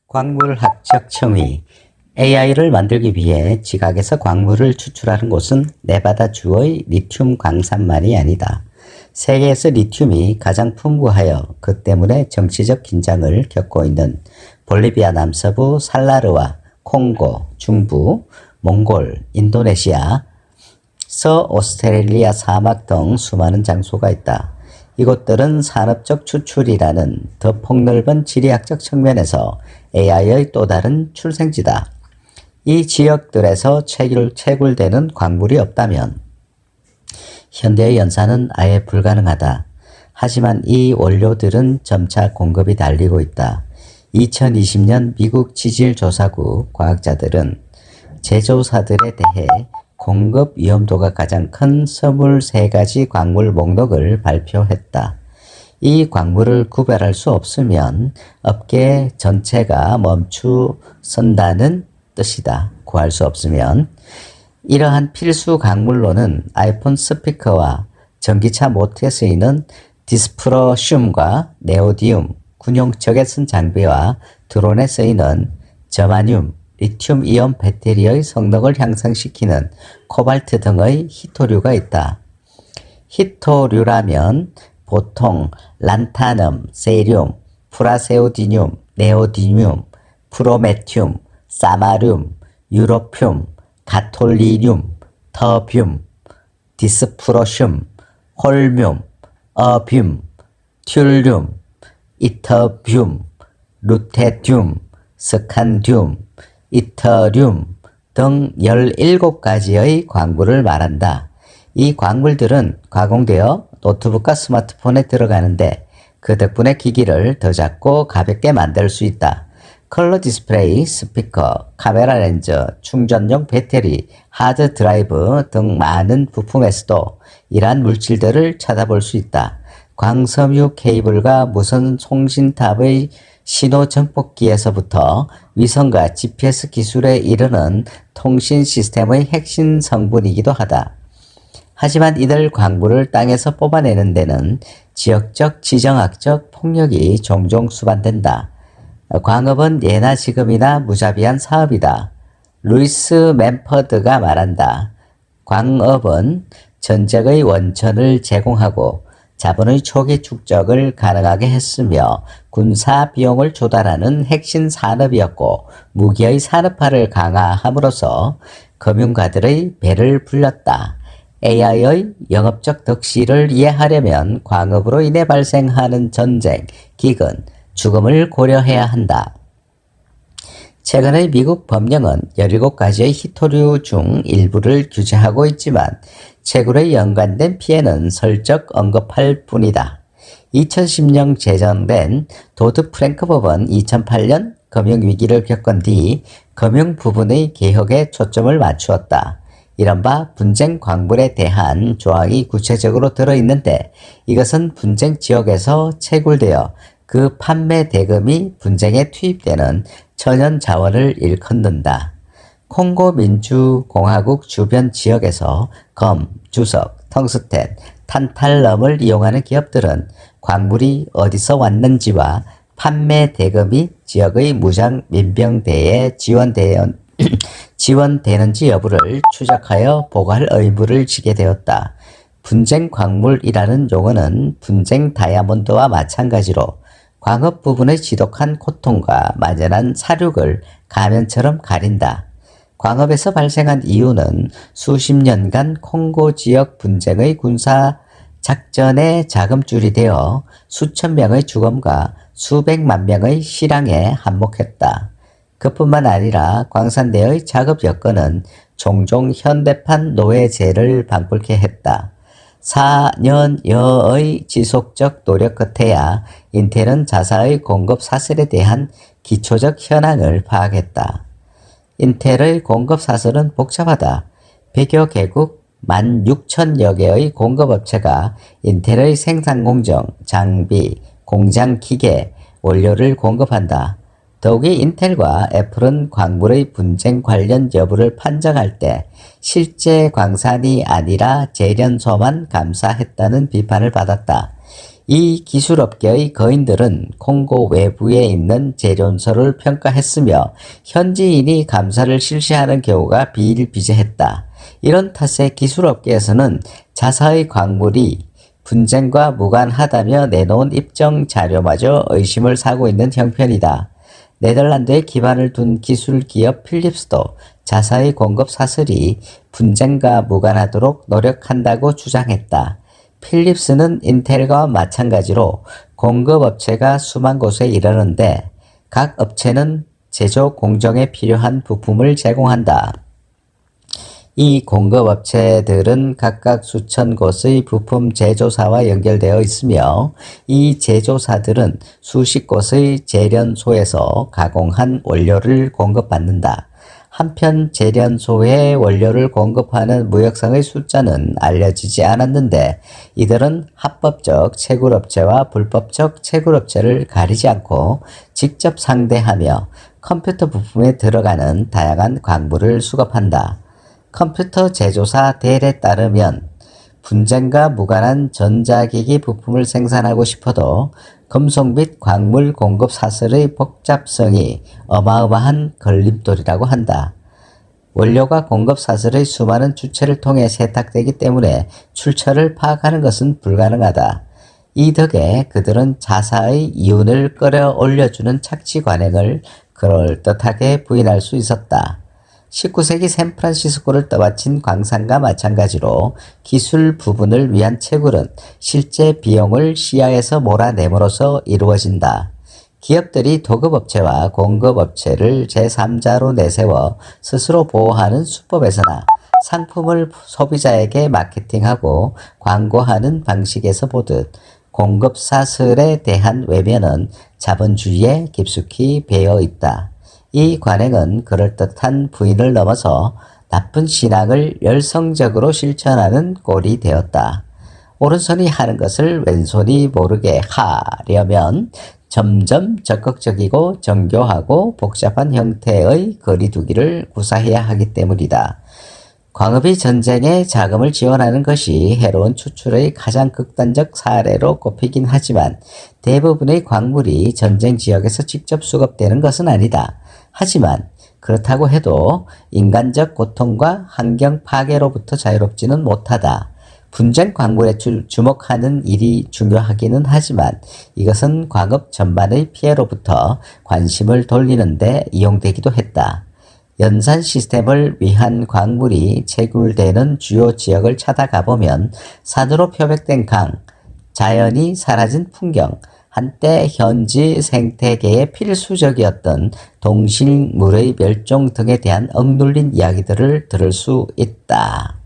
광물학적 층위 AI를 만들기 위해 지각에서 광물을 추출하는 곳은 네바다 주의 리튬 광산만이 아니다. 세계에서 리튬이 가장 풍부하여 그 때문에 정치적 긴장을 겪고 있는 볼리비아 남서부 살라르와 콩고, 중부, 몽골, 인도네시아, 서오스트레일리아 사막 등 수많은 장소가 있다. 이곳들은 산업적 추출이라는 더 폭넓은 지리학적 측면에서 AI의 또 다른 출생지다. 이 지역들에서 채굴되는 광물이 없다면 현대의 연산은 아예 불가능하다. 하지만 이 원료들은 점차 공급이 달리고 있다. 2020년 미국 지질조사국 과학자들은 제조사들에 대해 공급 위험도가 가장 큰 23가지 광물 목록을 발표했다. 이 광물을 구별할 수 없으면 업계 전체가 멈추선다는 뜻이다. 구할 수 없으면. 이러한 필수 광물로는 아이폰 스피커와 전기차 모터에 쓰이는 디스프로슘과 네오디움, 군용척에 쓴 장비와 드론에 쓰이는 저마늄, 리튬이온 배터리의 성능을 향상시키는 코발트 등의 희토류가 있다. 희토류라면 보통 란타넘, 세륨, 프라세오디늄, 네오디뮴, 프로메튬, 사마륨, 유로듐, 가톨리듐, 터뷴, 디스프로슘, 홀듐, 어뷴, 튤륨, 이터뷴, 루테듐, 스칸듐, 이터듐 등 17가지의 광물을 말한다. 이 광물들은 가공되어 노트북과 스마트폰에 들어가는데 그 덕분에 기기를 더 작고 가볍게 만들 수 있다. 컬러 디스플레이, 스피커, 카메라 렌즈, 충전용 배터리, 하드 드라이브 등 많은 부품에서도 이러한 물질들을 찾아볼 수 있다. 광섬유 케이블과 무선 송신탑의 신호 정폭기에서부터 위성과 GPS 기술에 이르는 통신 시스템의 핵심 성분이기도 하다. 하지만 이들 광물을 땅에서 뽑아내는 데는 지역적, 지정학적 폭력이 종종 수반된다. 광업은 예나 지금이나 무자비한 사업이다. 루이스 맨퍼드가 말한다. 광업은 전쟁의 원천을 제공하고 자본의 초기 축적을 가능하게 했으며 군사 비용을 조달하는 핵심 산업이었고 무기의 산업화를 강화함으로써 금융가들의 배를 불렸다. AI의 영업적 덕실을 이해하려면 광업으로 인해 발생하는 전쟁, 기근, 죽음을 고려해야 한다. 최근의 미국 법령은 17가지의 희토류 중 일부를 규제하고 있지만 채굴에 연관된 피해는 슬쩍 언급할 뿐이다. 2010년 제정된 도드 프랭크 법은 2008년 금융위기를 겪은 뒤 금융 부분의 개혁에 초점을 맞추었다. 이른바 분쟁 광물에 대한 조항이 구체적으로 들어있는데 이것은 분쟁 지역에서 채굴되어 그 판매 대금이 분쟁에 투입되는 천연 자원을 일컫는다. 콩고 민주공화국 주변 지역에서 검, 주석, 텅스텐, 탄탈럼을 이용하는 기업들은 광물이 어디서 왔는지와 판매 대금이 지역의 무장 민병대에 지원되는지 여부를 추적하여 보고할 의무를 지게 되었다. 분쟁 광물이라는 용어는 분쟁 다이아몬드와 마찬가지로 광업 부분의 지독한 고통과 만연한 사륙을 가면처럼 가린다. 광업에서 발생한 이유는 수십 년간 콩고 지역 분쟁의 군사 작전의 자금줄이 되어 수천 명의 죽음과 수백만 명의 실향에 한몫했다. 그뿐만 아니라 광산대의 작업 여건은 종종 현대판 노예제를 방불케 했다. 4년여의 지속적 노력 끝에야 인텔은 자사의 공급 사슬에 대한 기초적 현황을 파악했다. 인텔의 공급 사슬은 복잡하다. 100여 개국 16,000여 개의 공급업체가 인텔의 생산 공정, 장비, 공장 기계, 원료를 공급한다. 더욱이 인텔과 애플은 광물의 분쟁 관련 여부를 판정할 때 실제 광산이 아니라 재련소만 감사했다는 비판을 받았다. 이 기술업계의 거인들은 콩고 외부에 있는 재련소를 평가했으며 현지인이 감사를 실시하는 경우가 비일비재했다. 이런 탓에 기술업계에서는 자사의 광물이 분쟁과 무관하다며 내놓은 입증 자료마저 의심을 사고 있는 형편이다. 네덜란드에 기반을 둔 기술 기업 필립스도 자사의 공급 사슬이 분쟁과 무관하도록 노력한다고 주장했다. 필립스는 인텔과 마찬가지로 공급업체가 수만 곳에 이르는데 각 업체는 제조 공정에 필요한 부품을 제공한다. 이 공급업체들은 각각 수천 곳의 부품 제조사와 연결되어 있으며 이 제조사들은 수십 곳의 재련소에서 가공한 원료를 공급받는다. 한편 재련소에 원료를 공급하는 무역상의 숫자는 알려지지 않았는데 이들은 합법적 채굴업체와 불법적 채굴업체를 가리지 않고 직접 상대하며 컴퓨터 부품에 들어가는 다양한 광물을 수급한다. 컴퓨터 제조사 델에 따르면 분쟁과 무관한 전자기기 부품을 생산하고 싶어도 금속 및 광물 공급 사슬의 복잡성이 어마어마한 걸림돌이라고 한다. 원료가 공급 사슬의 수많은 주체를 통해 세탁되기 때문에 출처를 파악하는 것은 불가능하다. 이 덕에 그들은 자사의 이윤을 끌어올려주는 착취 관행을 그럴듯하게 부인할 수 있었다. 19세기 샌프란시스코를 떠받친 광산과 마찬가지로 기술 부분을 위한 채굴은 실제 비용을 시야에서 몰아냄으로써 이루어진다. 기업들이 도급업체와 공급업체를 제3자로 내세워 스스로 보호하는 수법에서나 상품을 소비자에게 마케팅하고 광고하는 방식에서 보듯 공급 사슬에 대한 외면은 자본주의에 깊숙이 배어 있다. 이 관행은 그럴듯한 부인을 넘어서 나쁜 신앙을 열성적으로 실천하는 꼴이 되었다. 오른손이 하는 것을 왼손이 모르게 하려면 점점 적극적이고 정교하고 복잡한 형태의 거리두기를 구사해야 하기 때문이다. 광업이 전쟁에 자금을 지원하는 것이 해로운 추출의 가장 극단적 사례로 꼽히긴 하지만 대부분의 광물이 전쟁 지역에서 직접 수급되는 것은 아니다. 하지만 그렇다고 해도 인간적 고통과 환경 파괴로부터 자유롭지는 못하다. 분쟁 광물에 주목하는 일이 중요하기는 하지만 이것은 광업 전반의 피해로부터 관심을 돌리는 데 이용되기도 했다. 연산 시스템을 위한 광물이 채굴되는 주요 지역을 찾아가 보면 산으로 표백된 강, 자연이 사라진 풍경, 한때 현지 생태계에 필수적이었던 동식물의 멸종 등에 대한 억눌린 이야기들을 들을 수 있다.